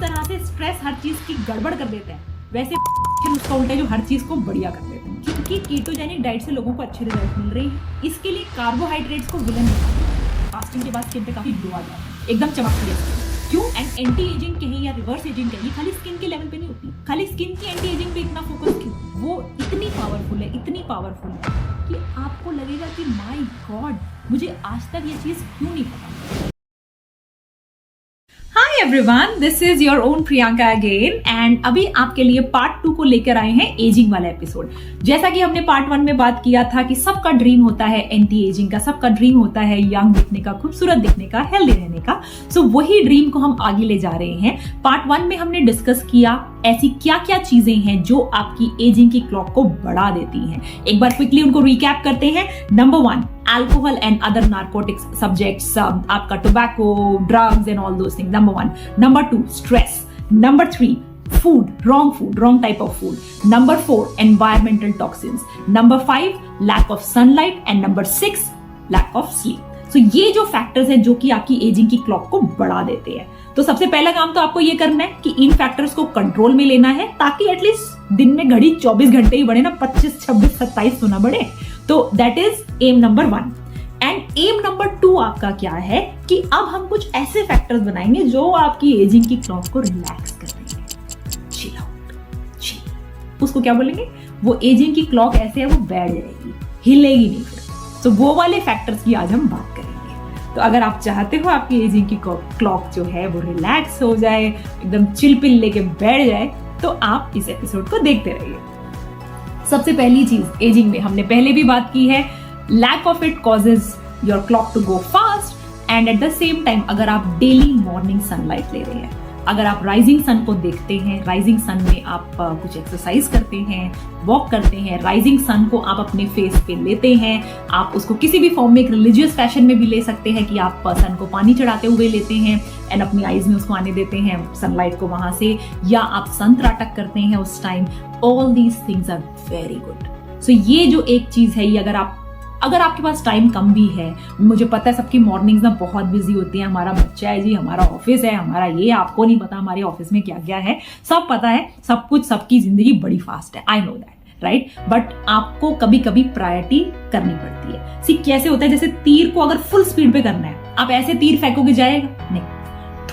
तरह से स्ट्रेस हर चीज की गड़बड़ कर देता है, वैसे उसका उल्टा जो हर चीज को बढ़िया कर देता है। क्योंकि कीटोजेनिक डाइट से लोगों को अच्छे रिजल्ट मिल रहे हैं। इसके लिए कार्बोहाइड्रेट्स को विलन फास्टिंग के बाद स्किन पे काफी ग्लो आ जाता है, एकदम चमकती है। क्यों? एंड एंटी एजिंग कहें या रिवर्स एजिंग कहें, खाली स्किन के लेवल पे नहीं होती। खाली स्किन की एंटी एजिंग पे इतना फोकस क्यों? वो इतनी पावरफुल है, इतनी पावरफुल है कि आपको लगेगा कि माय गॉड, मुझे आज तक ये चीज क्यों नहीं पता। Hi everyone, this is your own Priyanka again and अभी आपके लिए पार्ट 2 को लेकर आए हैं एजिंग वाला एपिसोड। जैसा कि हमने पार्ट 1 में बात किया था कि सबका ड्रीम होता है एंटी एजिंग का, सबका ड्रीम होता है यंग दिखने का, खूबसूरत दिखने का, हेल्दी रहने का। सो वही ड्रीम को हम आगे ले जा रहे हैं। पार्ट 1 में हमने डिस्कस किया ऐसी क्या क्या चीजें हैं जो आपकी एजिंग की क्लॉक को बढ़ा देती हैं। एक बार क्विकली उनको रिकैप करते हैं। Number 1, alcohol and other narcotics subjects, आपका tobacco, drugs and all those things. Number 1. Number 2, stress. Number 3, food, wrong type of food. Number 4, environmental toxins. Number 5, lack of sunlight. And number 6, lack of sleep. So ये जो factors हैं जो कि आपकी ageing की clock को बढ़ा देते हैं। तो सबसे पहला काम तो आपको ये करना है कि इन फैक्टर्स को कंट्रोल में लेना है, ताकि एटलीस्ट दिन में घड़ी 24 घंटे ही बढ़े ना, 25, 26, 27 तो ना बढ़े। तो that is M number 1। And M number 2 आपका क्या है कि अब हम कुछ ऐसे फैक्टर्स बनाएंगे जो आपकी एजिंग की क्लॉक को रिलैक्स कर देंगे। Chill out, chill. उसको क्या बोलेंगे? वो एजिंग की क्लॉक ऐसे है, वो बैठ जाएगी, हिलेगी नहीं फिर। तो वो वाले फैक्टर्स की आज हम बात करेंगे। तो अगर आप चाहते हो आपकी एजिंग की क्लॉक जो है वो रिलैक्स हो जाए, एकदम चिल पिल लेके बैठ जाए, तो आप इस एपिसोड को देखते रहिए। सबसे पहली चीज एजिंग में हमने पहले भी बात की है, lack of it causes your clock to go fast. And at the same time अगर आप डेली मॉर्निंग सनलाइट ले रहे हैं, अगर आप राइजिंग सन को देखते हैं, राइजिंग सन में आप कुछ एक्सरसाइज करते हैं, वॉक करते हैं, राइजिंग सन को आप अपने फेस पे लेते हैं, आप उसको किसी भी फॉर्म में एक रिलीजियस फैशन में भी ले सकते हैं कि आप सन को पानी चढ़ाते हुए लेते हैं एंड अपनी आईज में उसको आने देते हैं सनलाइट को वहां से, या आप सन त्राटक करते हैं उस time. All these things are very good. So ये जो एक चीज है, ये अगर आपके पास टाइम कम भी है, मुझे पता है सबकी मॉर्निंग्स ना बहुत बिजी होती है, हमारा बच्चा है जी, हमारा ऑफिस है, हमारा ये, आपको नहीं पता हमारे ऑफिस में क्या क्या है, सब पता है, सब कुछ, सबकी जिंदगी बड़ी फास्ट है, I know that, right. But आपको कभी कभी प्रायोरिटी करनी पड़ती है। सी कैसे होता है, जैसे तीर को अगर फुल स्पीड पे करना है, आप ऐसे तीर फेंकोगे जाएगा नहीं,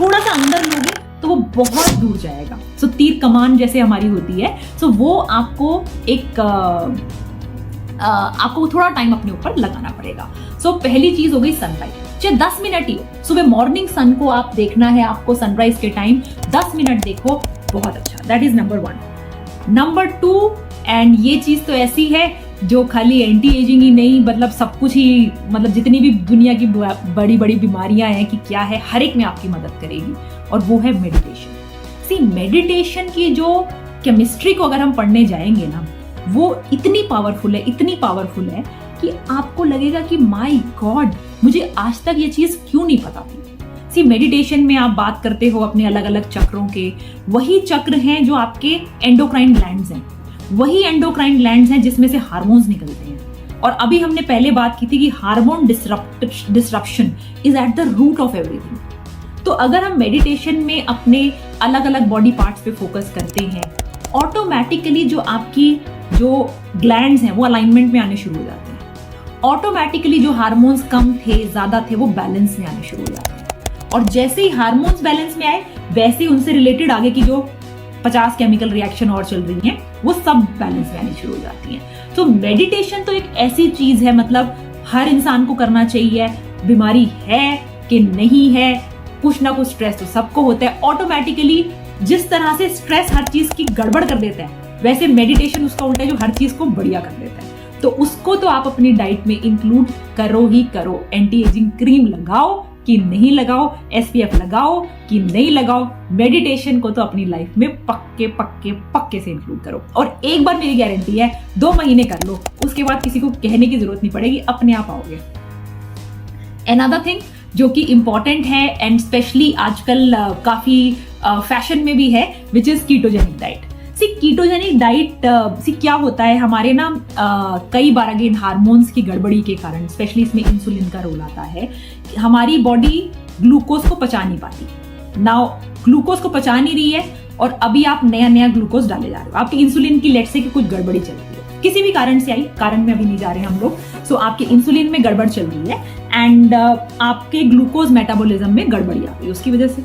थोड़ा सा अंदर लोगे तो वो बहुत दूर जाएगा। सो तीर कमान जैसे हमारी होती है, सो वो आपको आपको थोड़ा टाइम अपने ऊपर लगाना पड़ेगा। सो पहली चीज हो गई सनलाइट, चाहे 10 मिनट ही हो, सुबह मॉर्निंग सन को आप देखना है, आपको सनराइज के टाइम 10 मिनट देखो, बहुत अच्छा। That is number 1। Number 2, and ये चीज तो ऐसी है जो खाली एंटी एजिंग ही नहीं, मतलब सब कुछ ही, मतलब जितनी भी दुनिया की बड़ी बड़ी बीमारियां हैं कि क्या है, हर एक में आपकी मदद करेगी, और वो है मेडिटेशन। सी मेडिटेशन की जो केमिस्ट्री को अगर हम पढ़ने जाएंगे ना, वो इतनी पावरफुल है कि आपको लगेगा कि माय गॉड, मुझे आज तक ये चीज क्यों नहीं पता थी। सी मेडिटेशन में आप बात करते हो अपने अलग अलग चक्रों के, वही चक्र हैं जो आपके एंडोक्राइन ग्लैंड्स हैं, वही एंडोक्राइन ग्लैंड्स हैं जिसमें से हार्मोन्स निकलते हैं। और अभी हमने पहले बात की थी कि hormone disruption is at the root of everything. तो अगर हम मेडिटेशन में अपने अलग अलग बॉडी पार्ट्स पे फोकस करते हैं, ऑटोमेटिकली जो ग्लैंड्स हैं वो अलाइनमेंट में आने शुरू हो जाते हैं। ऑटोमेटिकली जो हार्मोन्स कम थे, ज्यादा थे, वो बैलेंस में आने शुरू हो जाते हैं। और जैसे ही हार्मोन्स बैलेंस में आए, वैसे ही उनसे रिलेटेड आगे की जो 50 केमिकल रिएक्शन और चल रही हैं, वो सब बैलेंस में आनी शुरू हो जाती हैं। तो मेडिटेशन तो एक ऐसी चीज है, मतलब हर इंसान को करना चाहिए, बीमारी है कि नहीं है, कुछ ना कुछ स्ट्रेस तो सबको होता है। ऑटोमेटिकली जिस तरह से स्ट्रेस हर चीज की गड़बड़ कर देता है, वैसे मेडिटेशन उसका उल्टा है जो हर चीज को बढ़िया कर देता है। तो उसको तो आप अपनी डाइट में इंक्लूड करो ही करो। एंटी एजिंग क्रीम लगाओ कि नहीं लगाओ, SPF लगाओ कि नहीं लगाओ, मेडिटेशन को तो अपनी लाइफ में पक्के से इंक्लूड करो। और एक बार मेरी गारंटी है, 2 महीने कर लो, उसके बाद किसी को कहने की जरूरत नहीं पड़ेगी, अपने आप आओगे। अनदर थिंग जो कि इंपॉर्टेंट है एंड स्पेशली आजकल काफी फैशन में भी है, which is ketogenic diet. Ketogenic diet से क्या होता है, हमारे ना कई बार अगेन हार्मोन्स की गड़बड़ी के कारण, स्पेशली इसमें इंसुलिन का रोल आता है, हमारी बॉडी ग्लूकोज को पचा नहीं पाती। नाउ ग्लूकोज को पचा नहीं रही है और अभी आप नया नया ग्लूकोज डाले जा रहे हो। आपकी इंसुलिन की लेट से कि कुछ गड़बड़ी चल रही है, किसी भी कारण से आई, कारण में अभी नहीं जा रहे हम लोग। सो आपके इंसुलिन में गड़बड़ चल रही है एंड आपके ग्लूकोज मेटाबॉलिज्म में गड़बड़ी आ रही है उसकी वजह से।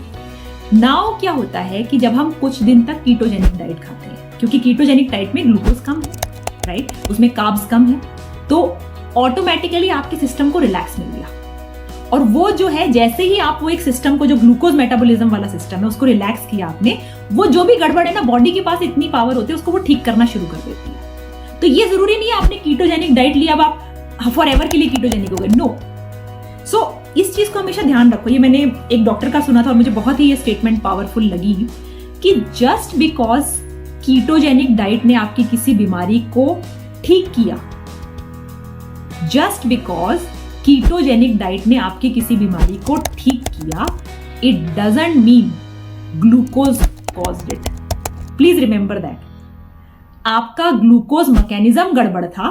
नाउ क्या होता है कि जब हम कुछ दिन तक कीटोजेनिक डाइट खाते हैं, क्योंकि कीटोजेनिक डाइट में ग्लूकोज कम है, राइट, उसमें कार्ब्स कम है, तो ऑटोमेटिकली आपके सिस्टम को रिलैक्स मिल गया। और वो जो है, जैसे ही आप वो एक सिस्टम को, जो ग्लूकोज मेटाबॉलिज्म वाला सिस्टम है, उसको रिलैक्स किया आपने, वो जो भी गड़बड़ है ना, बॉडी के पास इतनी पावर होती है उसको वो ठीक करना शुरू कर देती है। तो ये जरूरी नहीं है आपने कीटोजेनिक डाइट लिया अब आप फॉर एवर के लिए कीटोजेनिक हो गए, नो। सो इस चीज को हमेशा ध्यान रखो। ये मैंने एक डॉक्टर का सुना था और मुझे बहुत ही ये स्टेटमेंट पावरफुल लगी कि जस्ट बिकॉज कीटोजेनिक डाइट ने आपकी किसी बीमारी को ठीक किया, जस्ट बिकॉज कीटोजेनिक डाइट ने आपकी किसी बीमारी को ठीक किया, it doesn't mean glucose caused it. Please remember that. आपका ग्लूकोज मैकेनिज्म गड़बड़ था,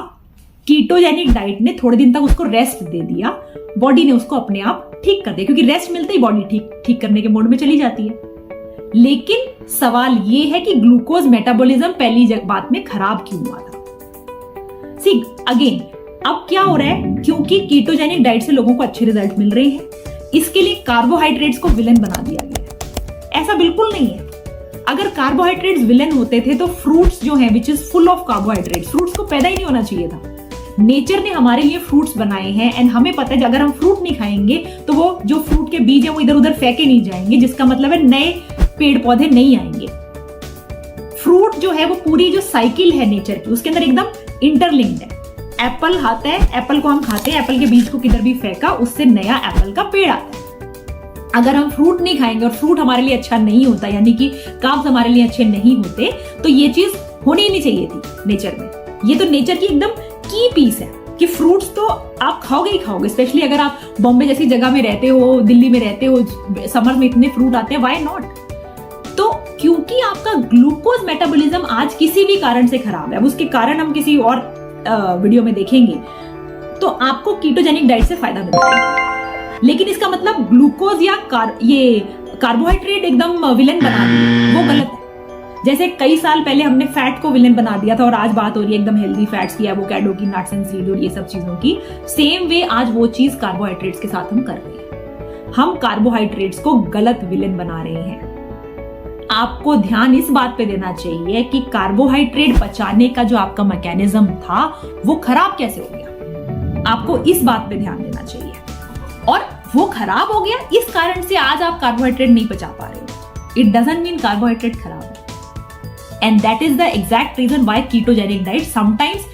कीटोजेनिक डाइट ने थोड़े दिन तक उसको रेस्ट दे दिया, बॉडी ने उसको अपने आप ठीक कर दिया, क्योंकि रेस्ट मिलते ही बॉडी ठीक करने के मोड में चली जाती है। लेकिन सवाल यह है कि ग्लूकोज मेटाबॉलिज्म पहली बात में खराब क्यों हुआ था। सी अगेन, अब क्या हो रहा है, क्योंकि कीटोजेनिक डाइट से लोगों को अच्छे रिजल्ट मिल रहे हैं, इसके लिए कार्बोहाइड्रेट्स को विलन बना दिया गया है। ऐसा बिल्कुल नहीं है। अगर कार्बोहाइड्रेट्स विलन होते थे तो फ्रूट्स जो है which is full of carbohydrates, fruits को पैदा ही नहीं होना चाहिए था। नेचर ने हमारे लिए फ्रूट्स बनाए हैं एंड हमें पता है अगर हम फ्रूट नहीं खाएंगे तो वो जो फ्रूट के बीज है वो इधर उधर फेंके नहीं जाएंगे, जिसका मतलब है नए पेड़ पौधे नहीं आएंगे। फ्रूट जो है वो पूरी जो साइकिल है नेचर की, उसके अंदर एकदम इंटरलिंक्ड है। एप्पल आता है, एप्पल को हम खाते हैं, एप्पल के बीज को किधर भी फेंका उससे नया एप्पल का पेड़ आता है। अगर हम फ्रूट नहीं खाएंगे और फ्रूट हमारे लिए अच्छा नहीं होता, यानी कि कार्ब्स हमारे लिए अच्छे नहीं होते, तो ये चीज होनी ही नहीं चाहिए थी नेचर में। ये तो नेचर की एकदम की पीस है कि फ्रूट्स तो आप खाओगे ही खाओगे, स्पेशली अगर आप बॉम्बे जैसी जगह में रहते हो, दिल्ली में रहते हो, समर में इतने फ्रूट आते हैं, व्हाई नॉट। तो क्योंकि आपका ग्लूकोज मेटाबॉलिज्म आज किसी भी कारण से खराब है, अब उसके कारण हम किसी और वीडियो में देखेंगे, तो आपको कीटोजेनिक डाइट से फायदा मिलता है। लेकिन इसका मतलब ग्लूकोज या ये कार्बोहाइड्रेट एकदम विलेन बना दिए, वो गलत है। जैसे कई साल पहले हमने फैट को विलेन बना दिया था और आज बात हो रही है एकदम हेल्दी फैट्स की, एवोकाडो की, नट्स एंड सीड्स और ये सब चीजों की, सेम वे आज वो चीज कार्बोहाइड्रेट्स के साथ हम कर रहे हैं। हम कार्बोहाइड्रेट्स को गलत विलेन बना रहे हैं। आपको ध्यान इस बात पे देना चाहिए कि कार्बोहाइड्रेट बचाने का जो आपका मैकेनिज्म था वो खराब कैसे हो गया, आपको इस बात पे ध्यान देना चाहिए। और वो खराब हो गया इस कारण से आज आप कार्बोहाइड्रेट नहीं पचा पा रहे हो। इट डजंट मीन कार्बोहाइड्रेट खराब है। And that is the exact reason why ketogenic diet sometimes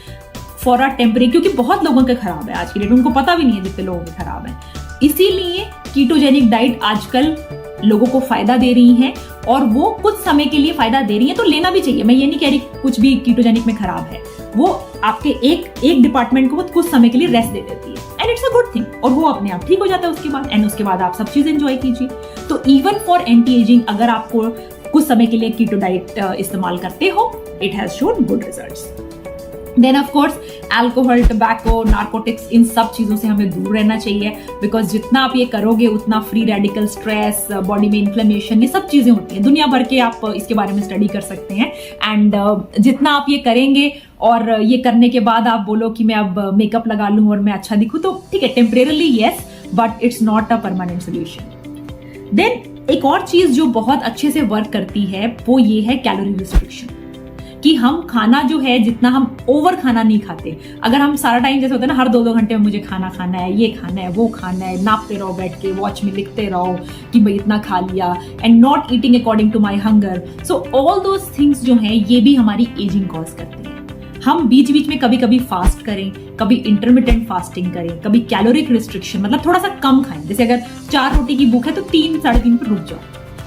for a temporary, क्योंकि बहुत लोगों के खराब है आज की डेट, उनको पता भी नहीं है जितने लोगों के खराब है। इसीलिए कीटोजेनिक डाइट आजकल लोगों को फायदा दे रही है और वो कुछ समय के लिए फायदा दे रही है, तो लेना भी चाहिए। मैं ये नहीं कह रही कुछ भी कीटोजेनिक में खराब है, वो आपके एक डिपार्टमेंट को कुछ समय के लिए रेस्ट दे देती है and it's a good thing, और वो अपने आप ठीक हो जाता है उसके बाद, एंड उसके बाद आप सब चीज एंजॉय कीजिए। तो इवन फॉर एंटी एजिंग अगर आपको कुछ समय के लिए कीटो डाइट इस्तेमाल करते हो, it has shown good results. Then of course alcohol, tobacco, narcotics, इन सब चीजों से हमें दूर रहना चाहिए, बिकॉज जितना आप ये करोगे उतना फ्री रेडिकल स्ट्रेस, बॉडी में इन्फ्लेमेशन, ये सब चीजें होती हैं, दुनिया भर के आप इसके बारे में स्टडी कर सकते हैं। एंड जितना आप ये करेंगे और ये करने के बाद आप बोलो कि मैं अब मेकअप लगा लूं और मैं अच्छा दिखूं, तो ठीक है, temporarily yes, but it's not a permanent solution. Then एक और चीज जो बहुत अच्छे से वर्क करती है वो ये है कैलोरी रिस्ट्रिक्शन, कि हम खाना जो है जितना हम ओवर खाना नहीं खाते। अगर हम सारा टाइम जैसे होता है ना, हर 2-2 घंटे में मुझे खाना खाना है, ये खाना है, वो खाना है, नापते रहो बैठ के, वॉच में लिखते रहो कि भाई इतना खा लिया, and not eating according to my hunger. So all those things जो हैं ये भी हमारी एजिंग कॉज करते हैं। हम बीच बीच में कभी कभी फास्ट करें, कभी इंटरमिटेंट फास्टिंग करें, कभी कैलोरिक रिस्ट्रिक्शन, मतलब थोड़ा सा कम खाएं। जैसे अगर 4 रोटी की भूख है तो 3-3.5 पर रुक जाओ।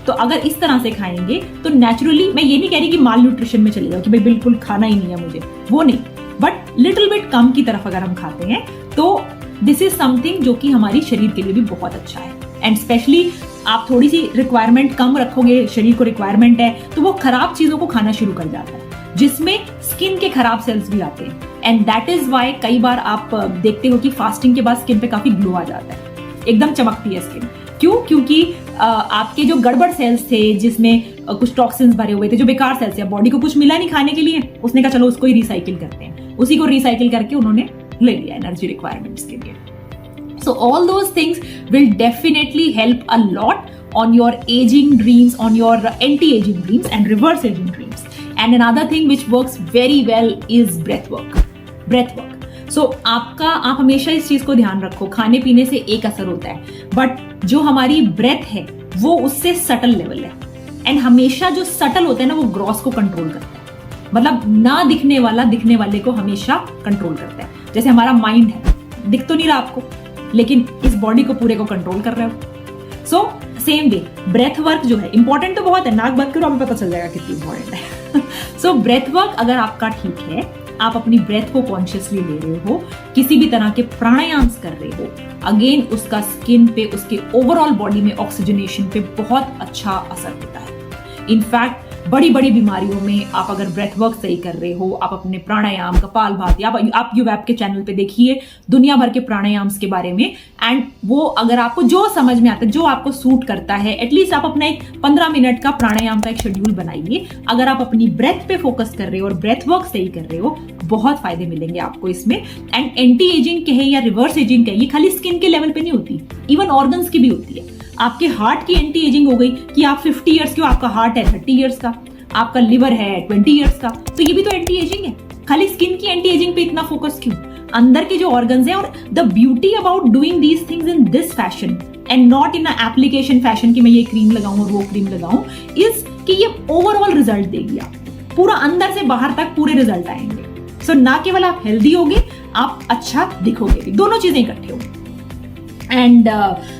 तो अगर इस तरह से खाएंगे तो नेचुरली, मैं ये नहीं कह रही कि माल न्यूट्रिशन में चले जाओ कि भाई बिल्कुल खाना ही नहीं है मुझे, वो नहीं, बट लिटिल बिट कम की तरफ अगर हम खाते हैं तो दिस इज समथिंग जो कि हमारी शरीर के लिए भी बहुत अच्छा है। एंड स्पेशली आप थोड़ी सी रिक्वायरमेंट कम रखोगे, शरीर को रिक्वायरमेंट है, तो वो खराब चीजों को खाना शुरू कर जाता है, जिसमें स्किन के खराब सेल्स भी आते हैं। एंड दैट इज वाई कई बार आप देखते हो कि फास्टिंग के बाद स्किन पे काफी ग्लो आ जाता है, एकदम चमकती है स्किन। क्यों? क्योंकि आपके जो गड़बड़ सेल्स थे जिसमें कुछ टॉक्सिन्स भरे हुए थे, जो बेकार सेल्स थे, बॉडी को कुछ मिला नहीं खाने के लिए, उसने कहा चलो उसको ही रिसाइकिल करते हैं, उसी को रिसाइकिल करके उन्होंने ले लिया एनर्जी रिक्वायरमेंट्स के लिए. So all those things will definitely help a lot on your aging dreams, on your anti-aging dreams and reverse aging dreams. And another thing which works very well is breath work. Breath work. So आप हमेशा इस चीज को ध्यान रखो, खाने पीने से एक असर होता है, बट जो हमारी ब्रेथ है वो उससे सटल लेवल है. एंड हमेशा जो सटल होता है ना वो ग्रॉस को कंट्रोल करता है. मतलब ना दिखने वाला दिखने वाले को हमेशा कंट्रोल करता है. जैसे हमारा माइंड है, दिख तो नहीं रहा आपको, लेकिन इस बॉडी को पूरे को कंट्रोल कर रहे हो. So same way breath work जो है इंपॉर्टेंट तो बहुत है, नाक बंद करो हमें पता चल जाएगा कितनी इंपॉर्टेंट है. सो ब्रेथ वर्क अगर आपका ठीक है, आप अपनी ब्रेथ को कॉन्शियसली ले रहे हो, किसी भी तरह के प्राणायाम्स कर रहे हो, अगेन उसका स्किन पे, उसके ओवरऑल बॉडी में ऑक्सीजनेशन पे बहुत अच्छा असर होता है. इनफैक्ट बड़ी बड़ी बीमारियों में आप अगर ब्रेथ वर्क सही कर रहे हो, आप अपने प्राणायाम, कपालभाति, आप यूवैप के चैनल पे देखिए दुनिया भर के प्राणायाम्स के बारे में, एंड वो अगर आपको जो समझ में आता है, जो आपको सूट करता है, एटलीस्ट आप अपना एक 15 मिनट का प्राणायाम का एक शेड्यूल बनाइए. अगर आप अपनी ब्रेथ पे फोकस कर रहे हो और ब्रेथ वर्क सही कर रहे हो, बहुत फायदे मिलेंगे आपको इसमें. एंड एंटी एजिंग कहे या रिवर्स एजिंग कहे, ये खाली स्किन के लेवल पे नहीं होती, इवन ऑर्गन्स की भी होती है. आपके हार्ट की एंटी एजिंग हो गई कि आप 50 इयर्स के हो, आपका हार्ट है 30 इयर्स का, आपका लिवर है 20 इयर्स का, तो ये भी तो एंटी एजिंग है. खाली स्किन की एंटी एजिंग पे इतना फोकस क्यों? अंदर के जो ऑर्गन्स हैं, और the beauty about doing these things in this fashion and not in application fashion कि मैं ये क्रीम लगाऊं और वो क्रीम लगाऊं, इज कि ये ओवरऑल रिजल्ट देगी. आप पूरा अंदर से बाहर तक पूरे रिजल्ट आएंगे. सो ना केवल आप हेल्दी होगे, आप अच्छा दिखोगे, दोनों चीजें इकट्ठे होंगी. And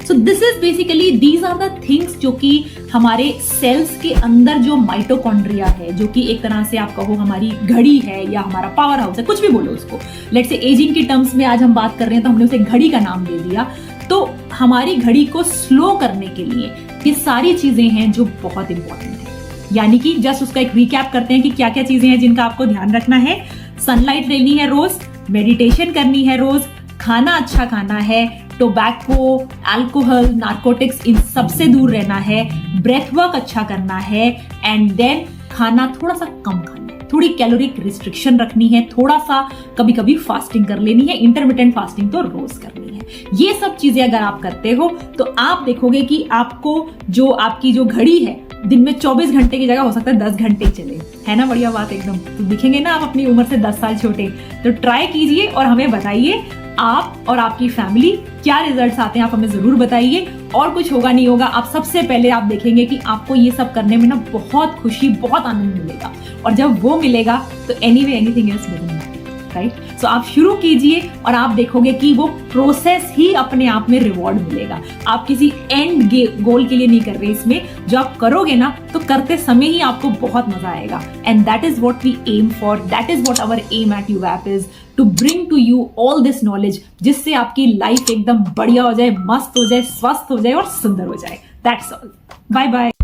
so this is basically these are the things जो कि हमारे सेल्स के अंदर जो माइटोकॉन्ड्रिया है, जो कि एक तरह से आप कहो हमारी घड़ी है या हमारा पावर हाउस है, कुछ भी बोलो उसको. लेट्स से एजिंग की टर्म्स में आज हम बात कर रहे हैं तो हमने उसे घड़ी का नाम दे दिया. तो हमारी घड़ी को स्लो करने के लिए ये सारी चीजें हैं जो बहुत इंपॉर्टेंट है. यानी कि जस्ट उसका एक रिकैप करते हैं कि क्या क्या चीजें हैं जिनका आपको ध्यान रखना है. सनलाइट लेनी है रोज, मेडिटेशन करनी है रोज, खाना अच्छा खाना है, टोबैको, अल्कोहल, नार्कोटिक्स इन सबसे दूर रहना है, ब्रेथ वर्क अच्छा करना है, एंड देन खाना थोड़ा सा कम खाना है, थोड़ी कैलोरिक रिस्ट्रिक्शन रखनी है, थोड़ा सा कभी कभी फास्टिंग कर लेनी है, इंटरमिटेंट फास्टिंग तो रोज करनी है. ये सब चीजें अगर आप करते हो तो आप देखोगे कि आपको जो आपकी जो घड़ी है दिन में 24 घंटे की जगह हो सकता है 10 घंटे चले. है ना बढ़िया बात एकदम. तो दिखेंगे ना आप अपनी उम्र से 10 साल छोटे. तो ट्राई कीजिए और हमें बताइए आप और आपकी फैमिली क्या रिजल्ट्स आते हैं, आप हमें जरूर बताइए. और कुछ होगा नहीं होगा, आप सबसे पहले आप देखेंगे कि आपको ये सब करने में ना बहुत खुशी, बहुत आनंद मिलेगा. और जब वो मिलेगा तो anyway anything else doesn't matter, right. So आप शुरू कीजिए और आप देखोगे कि वो प्रोसेस ही अपने आप में रिवॉर्ड मिलेगा. आप किसी एंड गोल के लिए नहीं कर रहे इसमें. जो आप करोगे ना तो करते समय ही आपको बहुत मजा आएगा. And that is what we aim for, that is what our aim at यूवैप is, to bring to you all this knowledge, जिससे आपकी लाइफ एकदम बढ़िया हो जाए, मस्त हो जाए, स्वस्थ हो जाए और सुंदर हो जाए. That's all. Bye bye.